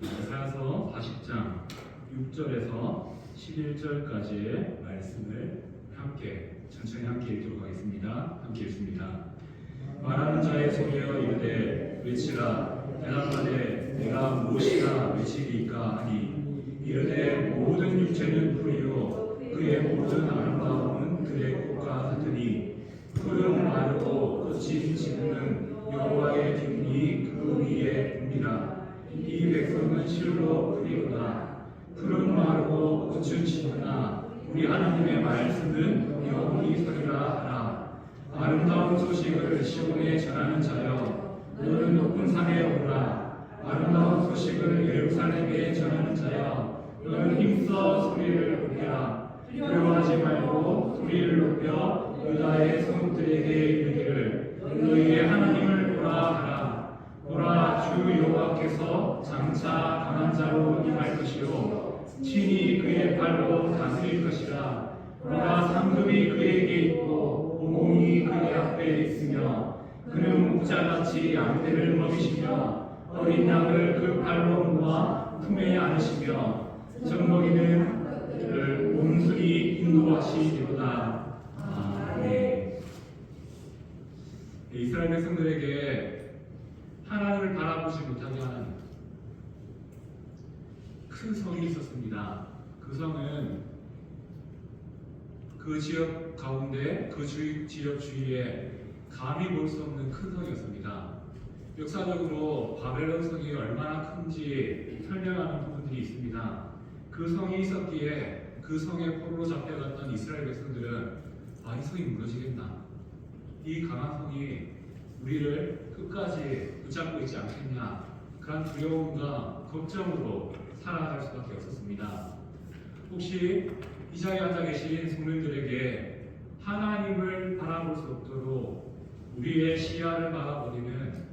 이사야서 40장 6절에서 11절까지의 말씀을 천천히 함께 읽도록 하겠습니다. 함께 읽습니다. 말하는 자의 소리여 이르되 외치라. 대답하되 내가 무엇이라 외치리이까 하니 이르되 모든 육체는 풀이요 그의 모든 아름다움은 그의 꽃과 같으니 푸른 마르고 꽃이 지는 여호와의 기운이 그 위에 붐이라. 이 백성은 실로 풀이로다. 푸른 마르고 꽃은 지으나 우리 하나님의 말씀은 영원히 서리라 하라. 아름다운 소식을 시온에 전하는 자여 너는 높은 산에 오르라. 아름다운 소식을 예루살렘에 전하는 자여 너는 힘써 소리를 높여라. 두려워하지 말고 소리를 높여 유다의 성읍들에게 이르기를 너희의 하나님을 보라 하라. 보라, 주 여호와께서 장차 강한 자로 임할 것이요 친히 그의 발로 다스릴 것이라. 보라, 상급이 그에게 있고 오공이 그의 앞에 있으며 그는 목자같이 양떼를 먹이시며 어린 양을 그 발로 모아 품에 안으시며 젖먹이는 그를 온순히 인도하시리로다. 아멘. 이스라엘 백성들에게 하나님을 바라보지 못하게 하는 큰 성이 있었습니다. 그 성은 그 지역 가운데 그 지역 주위에 감히 볼 수 없는 큰 성이었습니다. 역사적으로 바벨론 성이 얼마나 큰지 설명하는 부분들이 있습니다. 그 성이 있었기에 그 성에 포로로 잡혀갔던 이스라엘 백성들은 이 성이 무너지겠나? 이 강한 성이 우리를 끝까지 붙잡고 있지 않겠냐? 그런 두려움과 걱정으로 살아갈 수밖에 없었습니다. 혹시 이 자리에 앉아 계신 성도들에게 하나님을 바라볼 수 없도록 우리의 시야를 막아버리는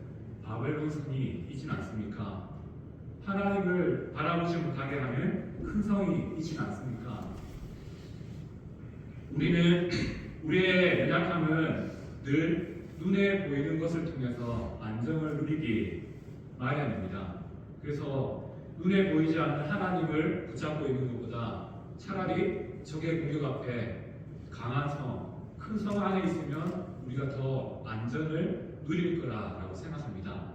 바벨론 성이 있진 않습니까? 하나님을 바라보지 못하게 하는 큰 성이 있진 않습니까? 우리는 우리의 연약함은 늘 눈에 보이는 것을 통해서 안정을 누리기 마련입니다. 그래서 눈에 보이지 않는 하나님을 붙잡고 있는 것보다 차라리 적의 공격 앞에 강한 성, 큰 성 안에 있으면 우리가 더 안전을 누릴 거라고 생각합니다.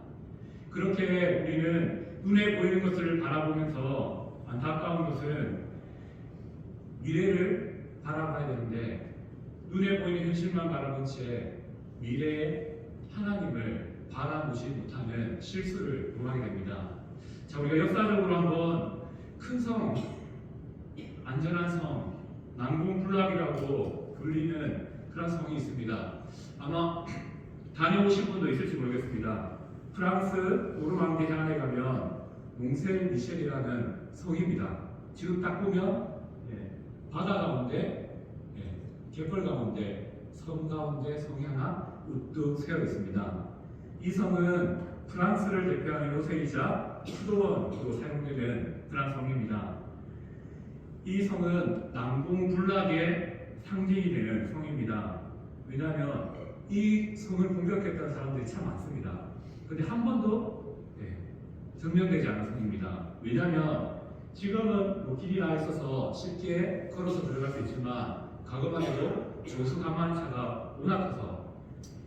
그렇게 우리는 눈에 보이는 것을 바라보면서 안타까운 것은 미래를 바라봐야 되는데 눈에 보이는 현실만 바라본 채 미래의 하나님을 바라보지 못하는 실수를 범하게 됩니다. 자, 우리가 역사적으로 한번 큰 성, 안전한 성, 난공불락이라고 불리는 그런 성이 있습니다. 아마 다녀오신 분도 있을지 모르겠습니다. 프랑스 노르망디 해안에 가면 몽셀 미셸이라는 성입니다. 지금 딱 보면 바다 가운데 갯벌 가운데 섬 가운데 성이 하나 우뚝 세워 있습니다. 이 성은 프랑스를 대표하는 요새이자 수도원으로 사용되는 그런 성입니다. 이 성은 난공불락의 상징이 되는 성입니다. 왜냐하면 이 성을 공격했던 사람들이 참 많습니다. 그런데 한 번도 점령되지 않은 성입니다. 왜냐하면 지금은 길이 나 있어서 쉽게 걸어서 들어갈 수 있지만 과거만 해도 조수 가만차가 워낙 커서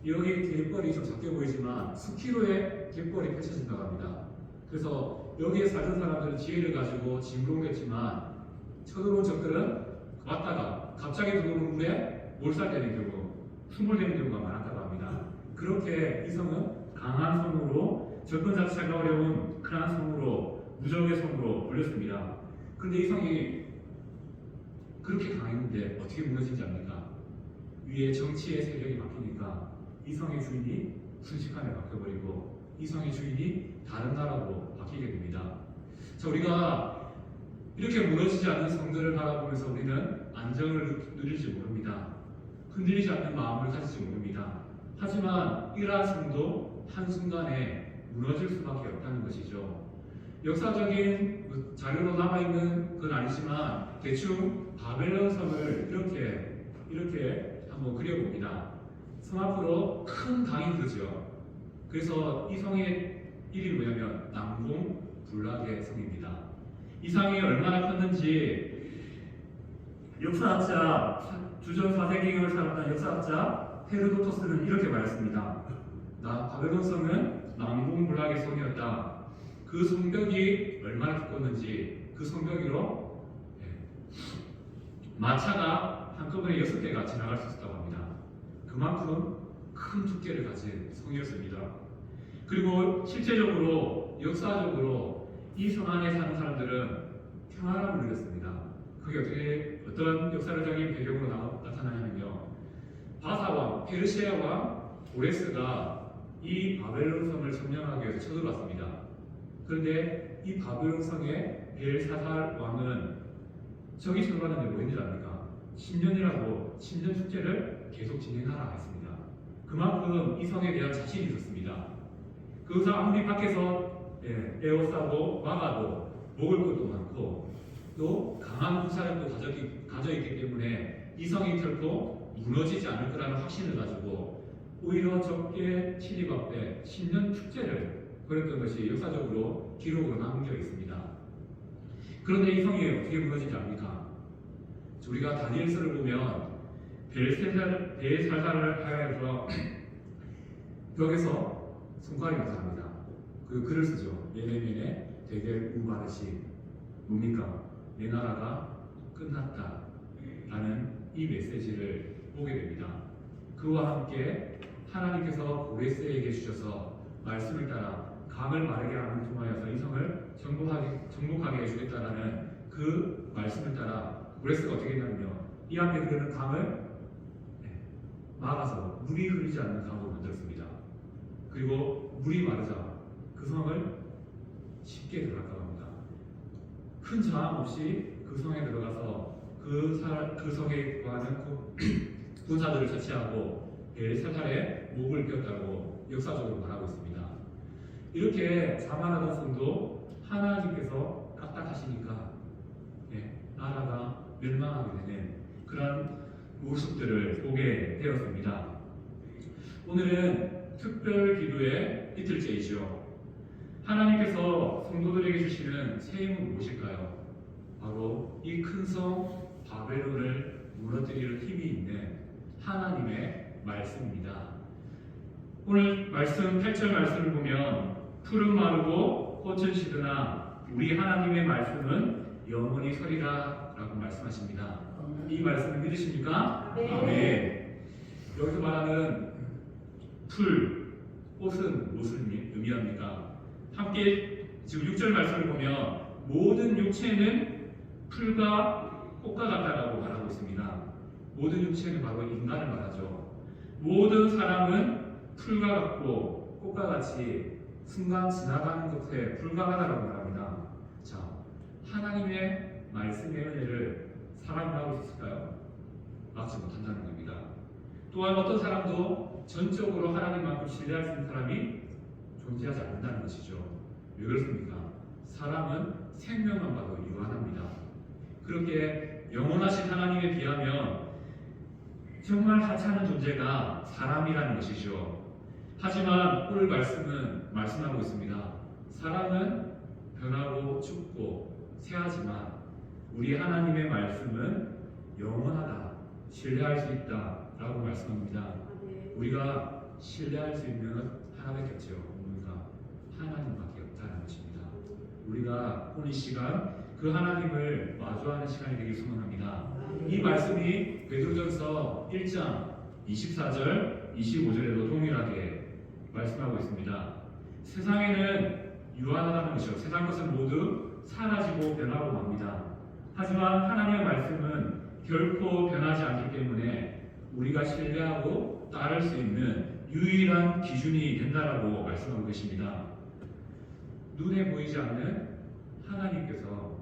여기 갯벌이 좀 작게 보이지만 수키로의 갯벌이 펼쳐진다고 합니다. 그래서 여기에 살던 사람들은 지혜를 가지고 진공했지만 쳐들어온 적들은 왔다가 갑자기 들어오는 물에 몰살되는 경우, 수몰되는 경우가 많았다고 합니다. 그렇게 이 성은 강한 성으로 접근 자체가 어려운 큰한 성으로 무적의 성으로 불렸습니다. 그런데 이 성이 그렇게 강했는데 어떻게 무너진지 압니까? 위에 정치의 세력이 바뀌니까 이 성의 주인이 순식간에 바뀌어버리고 이 성의 주인이 다른 나라로 바뀌게 됩니다. 자, 우리가 이렇게 무너지지 않는 성들을 바라보면서 우리는 안정을 누릴지 모릅니다. 흔들리지 않는 마음을 가질지 모릅니다. 하지만 이러한 성도 한순간에 무너질 수밖에 없다는 것이죠. 역사적인 자료로 남아있는 건 아니지만 대충 바벨론 성을 이렇게 한번 그려봅니다. 성 앞으로 큰 강이 흐르죠. 그래서 이 성의 이름이 뭐냐면 난공 불락의 성입니다. 이 성이 얼마나 컸는지 역사학자 주전 4세기경을 살았던 역사학자 헤로도토스는 이렇게 말했습니다. 바벨론 성은 난공불락의 성이었다. 그 성벽이 얼마나 두꺼웠는지 그 성벽 위로 마차가 한꺼번에 6대가 지나갈 수 있었다고 합니다. 그만큼 큰 두께를 가진 성이었습니다. 그리고 실제적으로 역사적으로 이 성 안에 사는 사람들은 평안함을 누렸습니다. 그게 어떤 역사적인 배경으로 나타나냐면요. 바사왕, 페르시아 왕 고레스가 이 바벨론 성을 점령하기 위해서 쳐들어왔습니다. 그런데 이 바벨론 성의 벨사살 왕은 저기 쳐들어왔는데 뭐 했는지 압니까? 10년이라도 10년 축제를 계속 진행하라 했습니다. 그만큼 이 성에 대한 자신이 있었습니다. 그래서 아무리 밖에서 에워싸고 막아도 먹을 것도 많고 또 강한 구사력도 가져있기 때문에 이 성이 결코 무너지지 않을 거라는 확신을 가지고 오히려 적게 침입 앞에 10년 축제를 벌였던 것이 역사적으로 기록으로 남겨 있습니다. 그런데 이 성이 어떻게 무너지지 않습니까? 우리가 다니엘서를 보면 벨살살을 하여서 벽에서 손가락이 나타납니다. 그 글을 쓰죠. 예레미야의 대겔 우바르시 뭡니까? 내 나라가 끝났다 라는 이 메시지를 보게 됩니다. 그와 함께 하나님께서 고레스에게 주셔서 말씀을 따라 강을 마르게 하는 통하여서 이 성을 정복하게 해주겠다라는 그 말씀을 따라 고레스가 어떻게 했냐면요, 이 앞에 흐르는 강을 막아서 물이 흐르지 않는 강으로 만들었습니다. 그리고 물이 마르자 그 성을 쉽게 들어갔다고 합니다. 큰 저항 없이 그 성에 들어가서 그 성에 거하는 군사들을 처치하고 벨사살의 목을 뼈었다고 역사적으로 말하고 있습니다. 이렇게 자만하던 성도 하나님께서 까딱하시니까 나라가 멸망하게 되는 그런 모습들을 보게 되었습니다. 오늘은 특별 기도의 이틀째이죠. 하나님께서 성도들에게 주시는 새 힘은 무엇일까요? 바로 이 큰 성 바벨론을 무너뜨릴 힘이 있는 하나님의 말씀입니다. 오늘 말씀 8절 말씀을 보면 푸른 마르고 꽃은 시드나 우리 하나님의 말씀은 영원히 서리라 라고 말씀하십니다. 이 말씀을 믿으십니까? 네. 아멘. 여기서 말하는 풀, 꽃은 무엇을 의미합니까? 함께 지금 6절 말씀을 보면 모든 육체는 풀과 꽃과 같다라고 말하고 있습니다. 모든 육체는 바로 인간을 말하죠. 모든 사람은 풀과 같고 꽃과 같이 순간 지나가는 것에 불과하다라고 말합니다. 자, 하나님의 말씀의 은혜를 사람이 하고 있을까요? 막지 못한다는 겁니다. 또한 어떤 사람도 전적으로 하나님만큼 신뢰할 수 있는 사람이 존재하지 않는다는 것이죠. 왜 그렇습니까? 사람은 생명만 봐도 유한합니다. 그렇게 영원하신 하나님에 비하면 정말 하찮은 존재가 사람이라는 것이죠. 하지만 오늘 말씀은 말씀하고 있습니다. 사람은 변하고 죽고 새하지만 우리 하나님의 말씀은 영원하다, 신뢰할 수 있다 라고 말씀합니다. 우리가 신뢰할 수 있는 것 하나밖에 없죠. 뭡니까? 하나님밖에 없다는 것입니다. 우리가 오늘 이 시간 그 하나님을 마주하는 시간이 되길 소망합니다. 이 말씀이 베드로전서 1장 24절 25절에도 동일하게 말씀하고 있습니다. 세상에는 유한하다는 것이요, 세상 것은 모두 사라지고 변하고 맙니다. 하지만 하나님의 말씀은 결코 변하지 않기 때문에 우리가 신뢰하고 따를 수 있는 유일한 기준이 된다라고 말씀하고 계십니다. 눈에 보이지 않는 하나님께서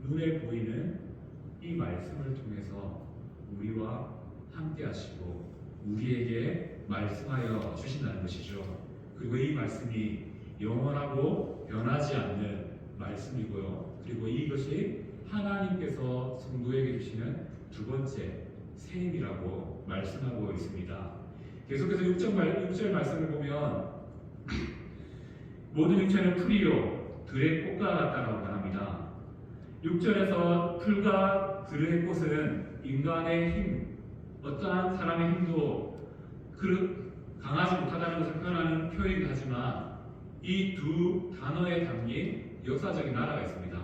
눈에 보이는 이 말씀을 통해서 우리와 함께 하시고 우리에게 말씀하여 주신다는 것이죠. 그리고 이 말씀이 영원하고 변하지 않는 말씀이고요. 그리고 이것이 하나님께서 성도에게 주시는 두 번째 새 힘이라고 말씀하고 있습니다. 계속해서 6절 말씀을 보면 모든 육체는 풀이요 들의 꽃과 같다라고 말합니다. 6절에서 풀과 들의 꽃은 인간의 힘, 어떠한 사람의 힘도 강하지 못하다는 것을 표현하는 표현이긴 하지만 이 두 단어에 담긴 역사적인 나라가 있습니다.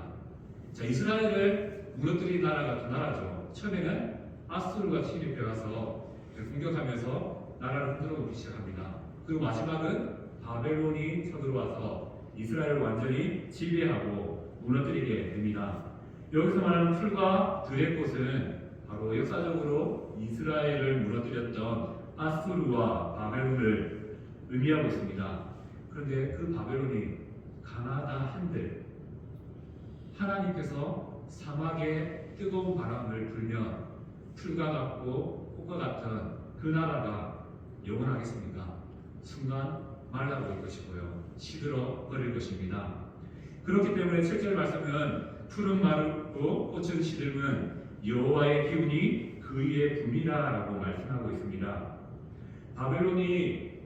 자, 이스라엘을 무너뜨린 나라가 두 나라죠. 처음에는 아수르가 침입해 와서 공격하면서 나라를 흔들어 놓기 시작합니다. 그리고 마지막은 바벨론이 쳐들어와서 이스라엘을 완전히 지배하고 무너뜨리게 됩니다. 여기서 말하는 풀과 들의 꽃은 바로 역사적으로 이스라엘을 무너뜨렸던 아수르와 바벨론을 의미하고 있습니다. 그런데 그 바벨론이 가나다 한들 하나님께서 사막에 뜨거운 바람을 불면 풀과 같고 꽃과 같은 그 나라가 영원하겠습니까? 순간 말라버릴 것이고요. 시들어 버릴 것입니다. 그렇기 때문에 7절 말씀은 풀은 마르고 꽃은 시들면 여호와의 기운이 그 위에 붐이라 라고 말씀하고 있습니다. 바벨론이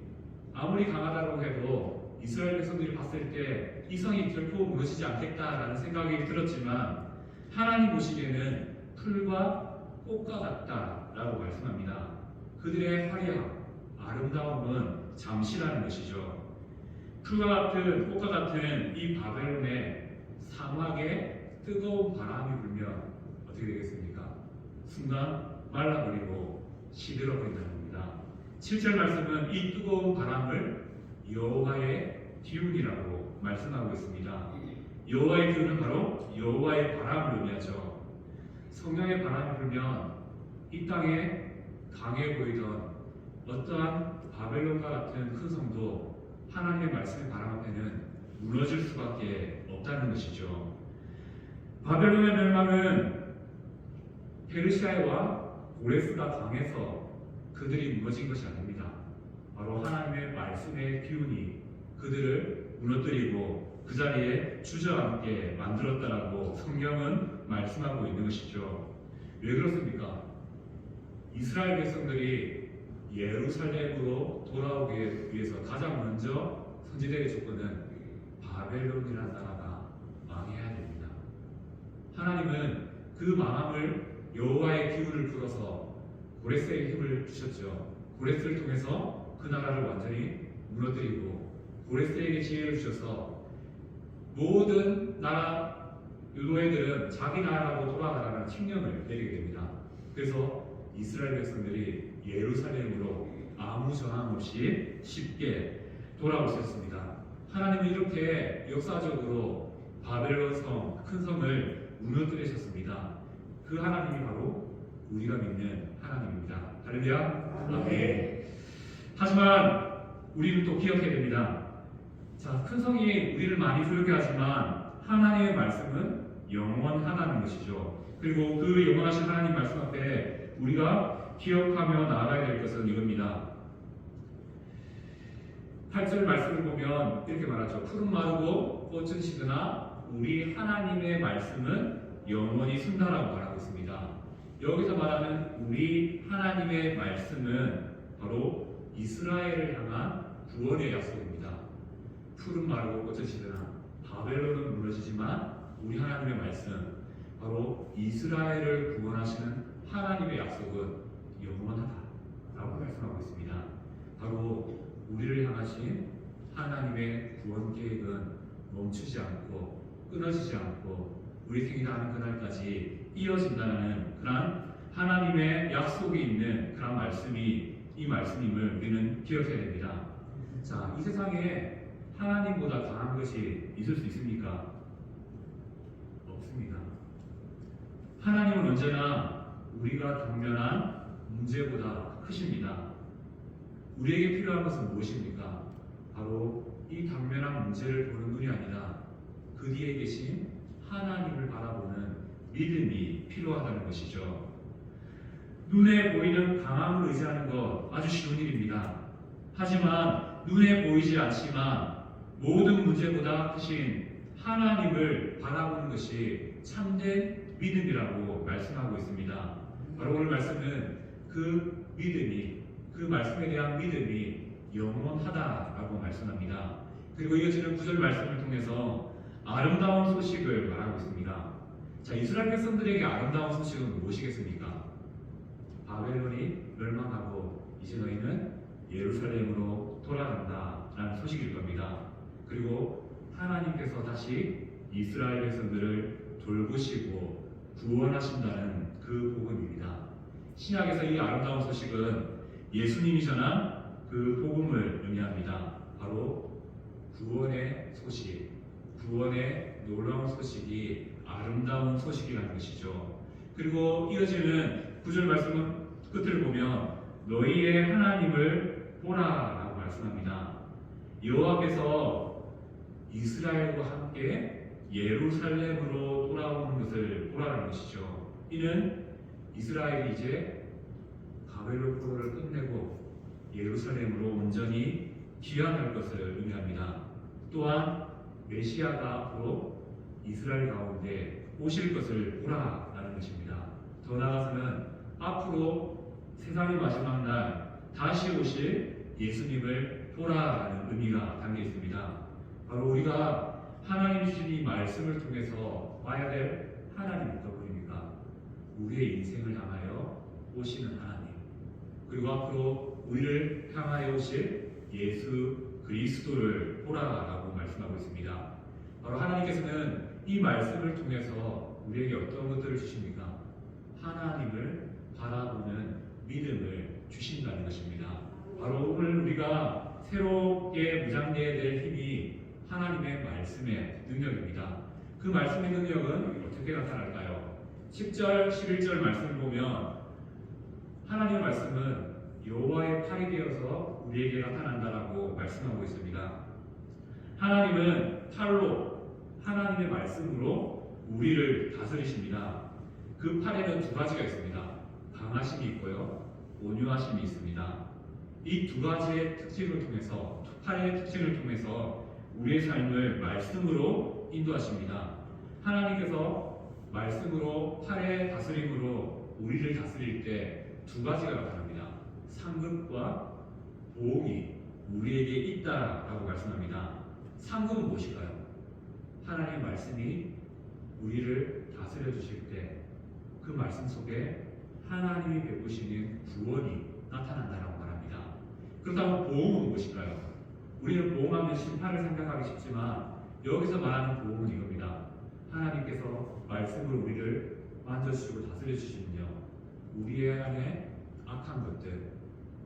아무리 강하다고 해도 이스라엘 백성들이 봤을 때 이 성이 결코 무너지지 않겠다라는 생각이 들었지만 하나님 보시기에는 풀과 꽃과 같다라고 말씀합니다. 그들의 화려함, 아름다움은 잠시라는 것이죠. 풀과 같은 꽃과 같은 이 바벨론의 사막에 뜨거운 바람이 불면 어떻게 되겠습니까? 순간 말라버리고 시들어버린다는 겁니다. 7절 말씀은 이 뜨거운 바람을 여호와의 기운이라고 말씀하고 있습니다. 여호와의 기운은 바로 여호와의 바람을 의미하죠. 성령의 바람이 불면 이 땅에 강해 보이던 어떠한 바벨론과 같은 큰 성도 하나님의 말씀의 바람 앞에는 무너질 수밖에 없다는 것이죠. 바벨론의 멸망은 페르시아와 고레스가 강해서 그들이 무너진 것이 아닙니다. 바로 하나님의 말씀의 기운이 그들을 무너뜨리고 그 자리에 주저앉게 만들었다라고 성경은 말씀하고 있는 것이죠. 왜 그렇습니까? 이스라엘 백성들이 예루살렘으로 돌아오기 위해서 가장 먼저 선지자의 조건은 바벨론이라는 나라가 망해야 됩니다. 하나님은 그 망함을 여호와의 기운을 불어서 고레스에게 힘을 주셨죠. 고레스를 통해서 그 나라를 완전히 무너뜨리고 고레스에게 지혜를 주셔서 모든 나라 노예들은 자기 나라로 돌아가라는 칙령을 내리게 됩니다. 그래서 이스라엘 백성들이 예루살렘으로 아무 저항 없이 쉽게 돌아올 수 있습니다. 하나님은 이렇게 역사적으로 바벨론 성, 큰 성을 무너뜨리셨습니다. 그 하나님이 바로 우리가 믿는 하나님입니다. 할렐루야. 아멘. 하지만 우리는 또 기억해야 됩니다. 자, 큰 성이 우리를 많이 두렵게 하지만 하나님의 말씀은 영원하다는 것이죠. 그리고 그 영원하신 하나님 말씀 앞에 우리가 기억하며 나아가야 될 것은 이겁니다. 8절 말씀을 보면 이렇게 말하죠. 푸른 마르고 꽃은 시드나 우리 하나님의 말씀은 영원히 순다라고 말하고 있습니다. 여기서 말하는 우리 하나님의 말씀은 바로 이스라엘을 향한 구원의 약속입니다. 푸른 마르고 꽃은 시드나 바벨론은 무너지지만 우리 하나님의 말씀, 바로 이스라엘을 구원하시는 하나님의 약속은 영원하다라고 말씀하고 있습니다. 바로 우리를 향하신 하나님의 구원 계획은 멈추지 않고 끊어지지 않고 우리 생이 다하는 그날까지 이어진다는 그런 하나님의 약속이 있는 그런 말씀이 이 말씀임을 우리는 기억해야 됩니다. 자, 이 세상에 하나님보다 강한 것이 있을 수 있습니까? 없습니다. 하나님은 언제나 우리가 당면한 문제보다 크십니다. 우리에게 필요한 것은 무엇입니까? 바로 이 당면한 문제를 보는 눈이 아니라 그 뒤에 계신 하나님을 바라보는 믿음이 필요하다는 것이죠. 눈에 보이는 강함을 의지하는 것 아주 쉬운 일입니다. 하지만 눈에 보이지 않지만 모든 문제보다 크신 하나님을 바라보는 것이 참된 믿음이라고 말씀하고 있습니다. 바로 오늘 말씀은 그 믿음이, 그 말씀에 대한 믿음이 영원하다라고 말씀합니다. 그리고 이어지는 9절 말씀을 통해서 아름다운 소식을 말하고 있습니다. 자, 이스라엘 백성들에게 아름다운 소식은 무엇이겠습니까? 바벨론이 멸망하고 이제 너희는 예루살렘으로 돌아간다라는 소식일 겁니다. 그리고 하나님께서 다시 이스라엘 백성들을 돌보시고 구원하신다는 그 복음입니다. 신약에서 이 아름다운 소식은 예수님이 전한 그 복음을 의미합니다. 바로 구원의 소식, 구원의 놀라운 소식이 아름다운 소식이라는 것이죠. 그리고 이어지는 9절 말씀 끝을 보면 너희의 하나님을 보라라고 말씀합니다. 여호와께서 이스라엘과 함께 예루살렘으로 돌아오는 것을 보라는 것이죠. 이는 이스라엘이 이제 바벨론 포로를 끝내고 예루살렘으로 온전히 귀환할 것을 의미합니다. 또한 메시아가 앞으로 이스라엘 가운데 오실 것을 보라라는 것입니다. 더 나아가서는 앞으로 세상의 마지막 날 다시 오실 예수님을 보라라는 의미가 담겨 있습니다. 바로 우리가 하나님 주신 이 말씀을 통해서 봐야 될 하나님 어떤 분입니까? 우리의 인생을 향하여 오시는 하나님, 그리고 앞으로 우리를 향하여 오실 예수 그리스도를 보라라고 말씀하고 있습니다. 바로 하나님께서는 이 말씀을 통해서 우리에게 어떤 것들을 주십니까? 하나님을 바라보는 믿음을 주신다는 것입니다. 바로 오늘 우리가 새롭게 무장되어야 될 힘이 하나님의 말씀의 능력입니다. 그 말씀의 능력은 어떻게 나타날까요? 10절, 11절 말씀을 보면 하나님의 말씀은 여호와의 팔이 되어서 우리에게 나타난다라고 말씀하고 있습니다. 하나님은 팔로 하나님의 말씀으로 우리를 다스리십니다. 그 팔에는 두 가지가 있습니다. 강하심이 있고요, 온유하심이 있습니다. 이 두 가지의 특징을 통해서, 팔의 특징을 통해서 우리의 삶을 말씀으로 인도하십니다. 하나님께서 말씀으로, 팔의 다스림으로 우리를 다스릴 때 두 가지가 나타납니다. 상급과 보응이 우리에게 있다라고 말씀합니다. 상급은 무엇일까요? 하나님의 말씀이 우리를 다스려 주실 때 그 말씀 속에 하나님이 베푸시는 구원이 나타난다라고 말합니다. 그렇다면 보응은 무엇일까요? 우리는 보응하면 심판을 생각하기 쉽지만 여기서 말하는 보응은 이겁니다. 하나님께서 말씀으로 우리를 만져주시고 다스려 주시면요, 우리의 안에 악한 것들,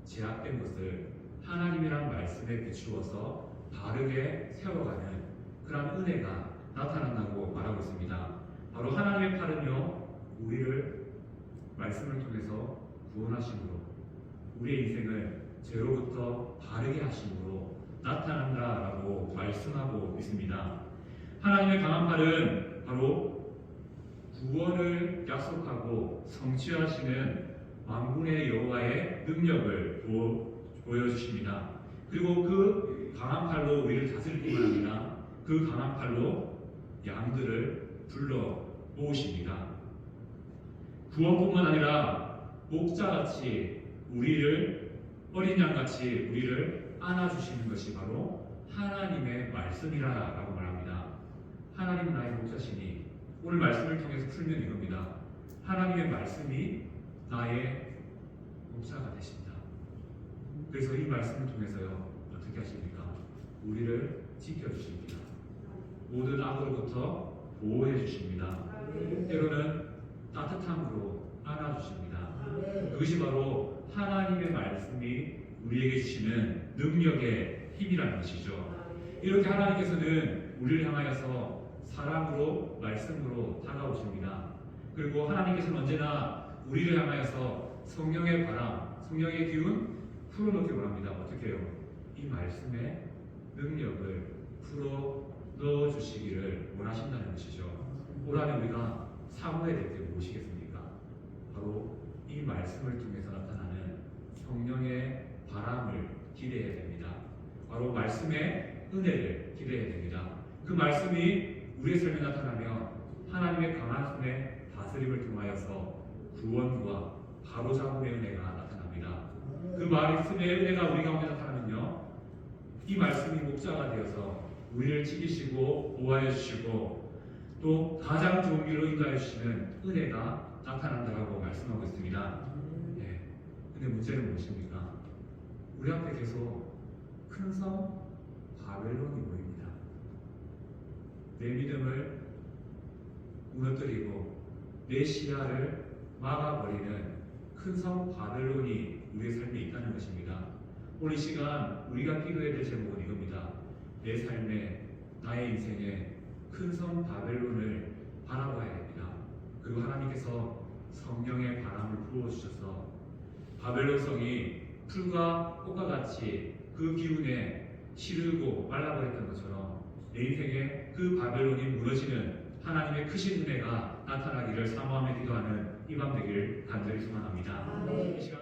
제약된 것을 하나님이란 말씀에 비추어서 바르게 세워가는 그런 은혜가 나타난다고 말하고 있습니다. 바로 하나님의 팔은요, 우리를 말씀을 통해서 구원하심으로 우리의 인생을 죄로부터 바르게 하심으로 나타난다라고 말씀하고 있습니다. 하나님의 강한 팔은 바로 구원을 약속하고 성취하시는 만군의 여호와의 능력을 보여주십니다. 그리고 그 강한 팔로 우리를 다스릴 뿐만 아니라 그 강한 팔로 양들을 불러 모으십니다. 구원뿐만 아니라 목자같이 우리를, 어린 양같이 우리를 안아주시는 것이 바로 하나님의 말씀이라고 말합니다. 하나님은 나의 목자시니, 오늘 말씀을 통해서 풀면 이겁니다. 하나님의 말씀이 나의 목자가 되신다. 그래서 이 말씀을 통해서요, 어떻게 하십니까? 우리를 지켜주십니다. 모든 악으로부터 보호해 주십니다. 때로는 따뜻함으로 안아주십니다. 그것이 바로 하나님의 말씀이 우리에게 주시는 능력의 힘이라는 것이죠. 이렇게 하나님께서는 우리를 향하여서 사랑으로, 말씀으로 다가오십니다. 그리고 하나님께서는 언제나 우리를 향하여서 성령의 바람, 성령의 기운 풀어놓기 원합니다. 어떻게 해요? 이 말씀의 능력을 풀어 넣어주시기를 원하신다는 것이죠. 올 한해 우리가 사모해야 될 게 무엇이겠습니까? 바로 이 말씀을 통해서 나타나는 성령의 바람을 기대해야 됩니다. 바로 말씀의 은혜를 기대해야 됩니다. 그 말씀이 우리의 삶에 나타나면 하나님의 강한 손의 다스림을 통하여서 구원과 바로잡음의 은혜가 나타납니다. 그 말씀의 은혜가 우리 가운데 나타나면요, 이 말씀이 목자가 되어서 우리를 지키시고 보호하여 주시고 또 가장 좋은 길로 인도하여 주시는 은혜가 나타난다고 말씀하고 있습니다. 예. 근데 문제는 무엇입니까? 우리 앞에 계속 큰 성 바벨론이 보입니다. 내 믿음을 무너뜨리고 내 시야를 막아버리는 큰 성 바벨론이 우리의 삶에 있다는 것입니다. 오늘 이 시간 우리가 기도해야 될 제목은 이겁니다. 내 삶에, 나의 인생에 큰 성 바벨론을 바라봐야 됩니다. 그리고 하나님께서 성령의 바람을 부어주셔서 바벨론 성이 풀과 꽃과 같이 그 기운에 시들고 말라버렸던 것처럼 내 인생에 그 바벨론이 무너지는 하나님의 크신 은혜가 나타나기를 사모하며 기도하는 이 밤 되기를 간절히 소망합니다. 이 시간